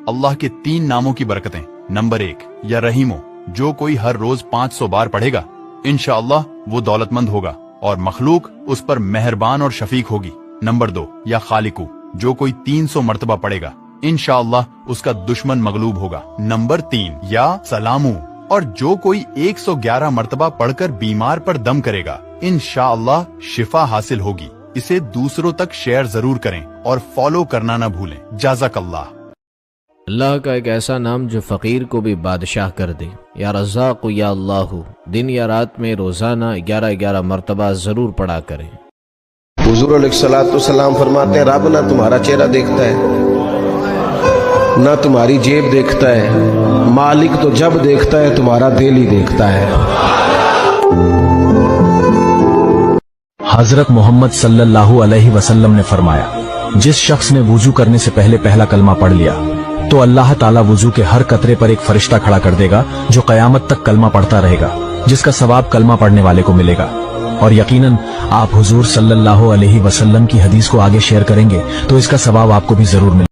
اللہ کے 3 नामों की बरकतें। नंबर 1, या रहीमो, जो कोई हर रोज 500 बार पढ़ेगा इंशाअल्लाह वो दौलतमंद होगा और मखलूक उस पर मेहरबान और शफीक होगी। नंबर 2, या खालिकू, जो कोई 300 मर्तबा पढ़ेगा इंशाअल्लाह उसका दुश्मन मगलूब होगा। नंबर 3, या सलामू, और जो कोई 111 मर्तबा पढ़कर बीमार पर दम करेगा इंशाअल्लाह शिफा हासिल होगी। इसे दूसरों तक शेयर जरूर करें और फॉलो करना न भूलें। जाज़ाकल्लाह। अल्लाह का एक ऐसा नाम जो फकीर को भी बादशाह कर दे। या रज़ाक़ या अल्लाह, दिन या रात में रोजाना 11-11 मर्तबा जरूर पढ़ा करें। हुजूर अलैहिस्सलाम फरमाते हैं, रब ना तुम्हारा चेहरा देखता है ना तुम्हारी जेब देखता है, मालिक तो जब देखता है तुम्हारा दिल ही देखता है। हजरत मोहम्मद सल्लल्लाहु अलैहि वसल्लम ने फरमाया, जिस शख्स ने वुजू करने से पहले पहला कलमा पढ़ लिया तो अल्लाह ताला वुजू के हर कतरे पर एक फरिश्ता खड़ा कर देगा जो कयामत तक कलमा पढ़ता रहेगा, जिसका सवाब कलमा पढ़ने वाले को मिलेगा। और यकीनन आप हुजूर सल्लल्लाहु अलैहि वसल्लम की हदीस को आगे शेयर करेंगे तो इसका सवाब आपको भी जरूर मिलेगा।